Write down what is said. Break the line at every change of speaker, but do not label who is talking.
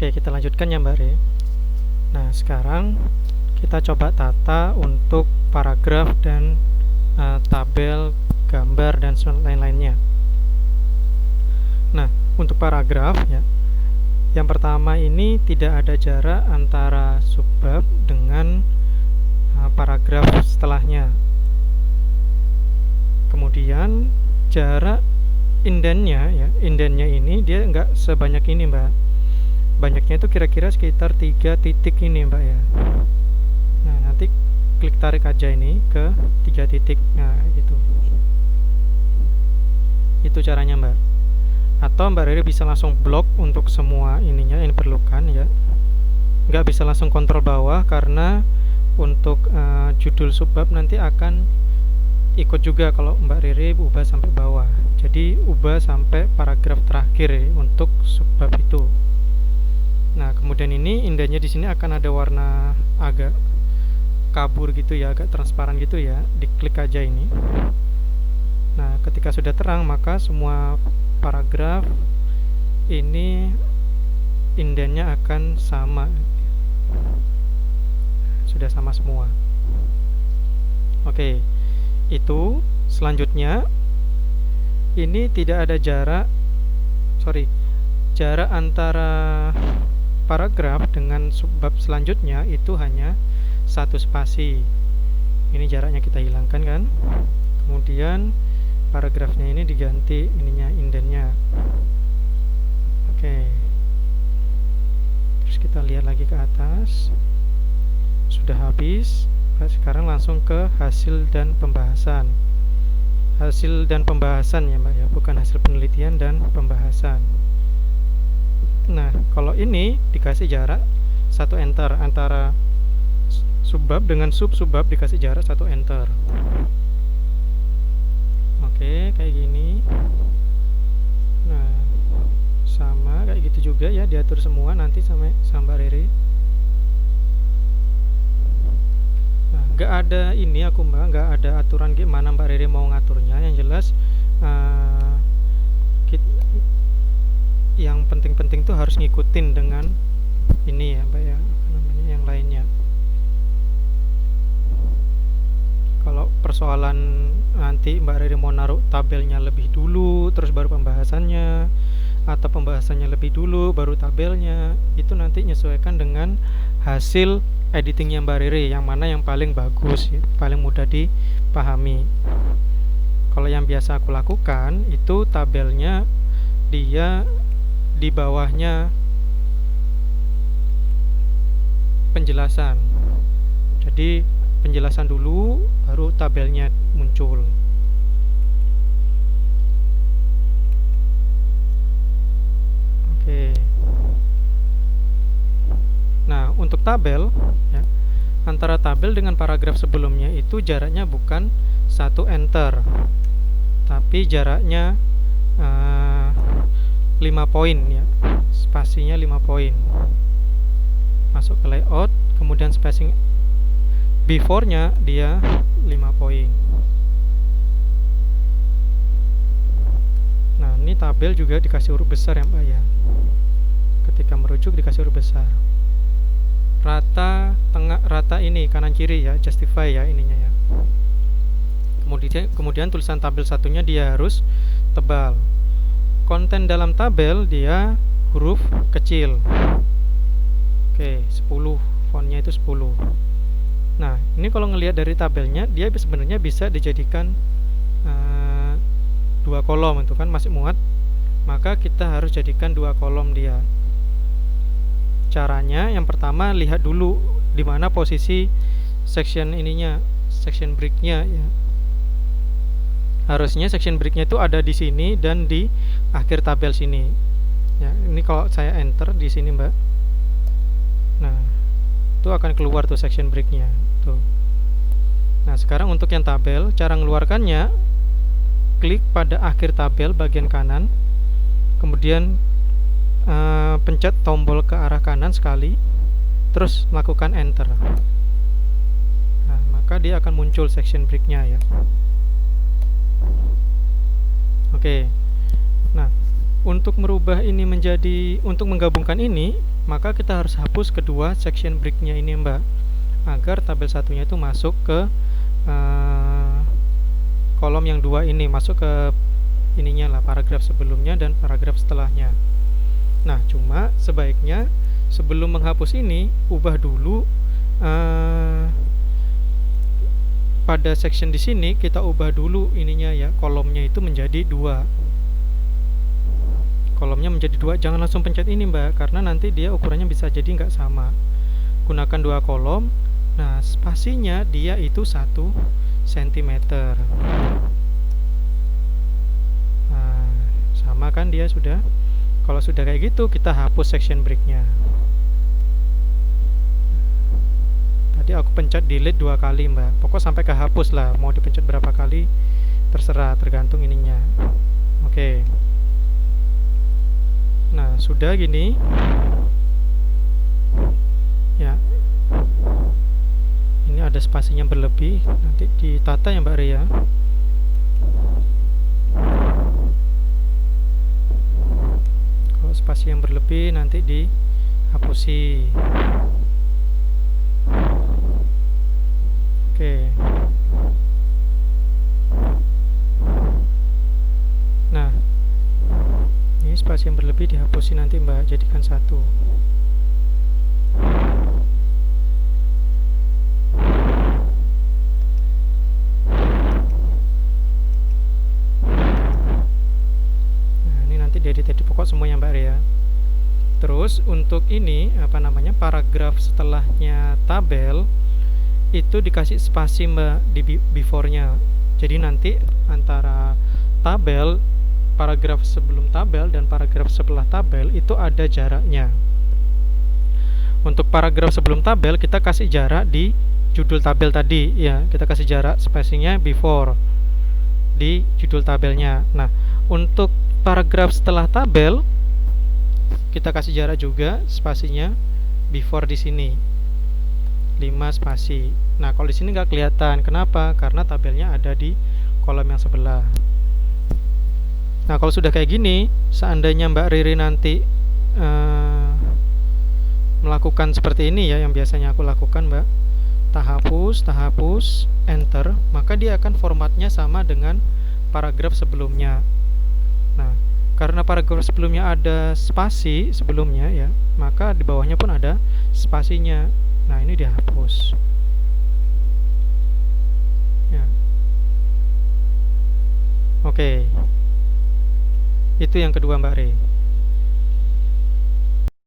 Oke, kita lanjutkan ya Mbak Re. Nah, sekarang kita coba tata untuk paragraf dan tabel, gambar, dan lain-lainnya. Nah, untuk paragraf ya, yang pertama ini tidak ada jarak antara subbab dengan paragraf setelahnya. Kemudian jarak indennya ya, indennya ini dia nggak sebanyak ini Mbak. Banyaknya itu kira-kira sekitar 3 titik ini Mbak ya. Nah, nanti klik tarik aja ini ke 3 titik. Nah, gitu. Itu caranya Mbak. Atau Mbak Riri bisa langsung blok untuk semua ininya yang diperlukan ya. Nggak bisa langsung kontrol bawah karena untuk judul subbab nanti akan ikut juga kalau Mbak Riri ubah sampai bawah. Jadi ubah sampai paragraf terakhir ya, untuk subbab itu. Nah, kemudian ini indahnya di sini akan ada warna agak kabur gitu ya, agak transparan gitu ya. Diklik aja ini. Nah, ketika sudah terang maka semua paragraf ini indennya akan sama. Sudah sama semua. Oke. Itu selanjutnya ini tidak ada jarak antara paragraf dengan subbab selanjutnya itu hanya 1 spasi. Ini jaraknya kita hilangkan kan. Kemudian paragrafnya ini diganti ininya indennya. Oke. Terus kita lihat lagi ke atas. Sudah habis. Sekarang langsung ke hasil dan pembahasan. Hasil dan pembahasan ya Mbak ya, bukan hasil penelitian dan pembahasan. Nah, kalau ini dikasih jarak 1 enter antara subbab dengan sub-subbab, dikasih jarak 1 enter. Oke, kayak gini. Nah, sama kayak gitu juga ya, diatur semua nanti sama Mbak Riri. Nah, nggak ada ini aku Mbak, nggak ada aturan gimana Mbak Riri mau ngaturnya. Yang jelas yang penting-penting tuh harus ngikutin dengan ini ya Mbak ya, apa namanya, yang lainnya. Kalau persoalan nanti Mbak Riri mau naruh tabelnya lebih dulu terus baru pembahasannya, atau pembahasannya lebih dulu baru tabelnya, itu nanti menyesuaikan dengan hasil editingnya Mbak Riri, yang mana yang paling bagus ya, paling mudah dipahami. Kalau yang biasa aku lakukan itu tabelnya dia di bawahnya penjelasan. Jadi penjelasan dulu baru tabelnya muncul. Oke. Nah, untuk tabel ya, antara tabel dengan paragraf sebelumnya itu jaraknya bukan 1 enter, tapi jaraknya 5 poin ya, spasinya 5 poin. Masuk ke layout, kemudian spacing before-nya dia 5 poin. Nah, ini tabel juga dikasih huruf besar ya Mbak ya. Ketika merujuk dikasih huruf besar. Rata tengah, rata ini kanan kiri ya, justify ya ininya ya. Kemudian tulisan tabel satunya dia harus tebal. Konten dalam tabel dia huruf kecil. Oke, 10, fontnya itu 10. Nah, ini kalau ngelihat dari tabelnya dia sebenarnya bisa dijadikan 2 kolom itu kan masih muat. Maka kita harus jadikan 2 kolom dia. Caranya yang pertama lihat dulu di mana posisi section ininya, section breaknya ya. Harusnya section breaknya itu ada di sini dan di akhir tabel sini. Ya, ini kalau saya enter di sini Mbak. Nah, itu akan keluar tuh section breaknya. Tuh. Nah, sekarang untuk yang tabel, cara mengeluarkannya, klik pada akhir tabel bagian kanan, kemudian pencet tombol ke arah kanan sekali, terus lakukan enter. Nah, maka dia akan muncul section breaknya ya. Oke. Nah, Untuk merubah ini untuk menggabungkan ini, maka kita harus hapus kedua section break-nya ini, Mbak, agar tabel satunya itu masuk ke kolom yang dua ini, masuk ke ininya lah, paragraf sebelumnya dan paragraf setelahnya. Nah, cuma sebaiknya sebelum menghapus ini, ubah dulu pada section di sini, kita ubah dulu ininya ya, kolomnya itu menjadi 2. Kolomnya menjadi 2, jangan langsung pencet ini, Mbak, karena nanti dia ukurannya bisa jadi nggak sama. Gunakan 2 kolom. Nah, spasinya dia itu 1 cm. Nah, sama kan dia sudah. Kalau sudah kayak gitu, kita hapus section break-nya. Tadi aku pencet delete 2 kali, Mbak. Pokok sampai kehapus lah. Mau dipencet berapa kali terserah, tergantung ininya. Oke. Nah, sudah gini. Ya. Ini ada spasinya berlebih, nanti ditata ya, Mbak Ria. Kalau spasi yang berlebih nanti dihapusi. Oke. Nah, ini spasi yang berlebih dihapusi nanti, Mbak, jadikan 1. Nah, ini nanti diedit pokok semuanya, Mbak Ria. Terus untuk ini paragraf setelahnya tabel itu dikasih spasi, Mbak, di before-nya. Jadi nanti antara tabel, paragraf sebelum tabel dan paragraf setelah tabel itu ada jaraknya. Untuk paragraf sebelum tabel kita kasih jarak di judul tabel tadi ya, kita kasih jarak spasinya before di judul tabelnya. Nah, untuk paragraf setelah tabel kita kasih jarak juga spasinya before di sini 5 spasi. Nah, kalau di sini nggak kelihatan. Kenapa? Karena tabelnya ada di kolom yang sebelah. Nah, kalau sudah kayak gini, seandainya Mbak Riri nanti melakukan seperti ini ya, yang biasanya aku lakukan, Mbak, tak hapus, enter, maka dia akan formatnya sama dengan paragraf sebelumnya. Nah, karena paragraf sebelumnya ada spasi sebelumnya ya, maka di bawahnya pun ada spasinya. Nah, ini dihapus ya. Oke, itu yang kedua, Mbak Re.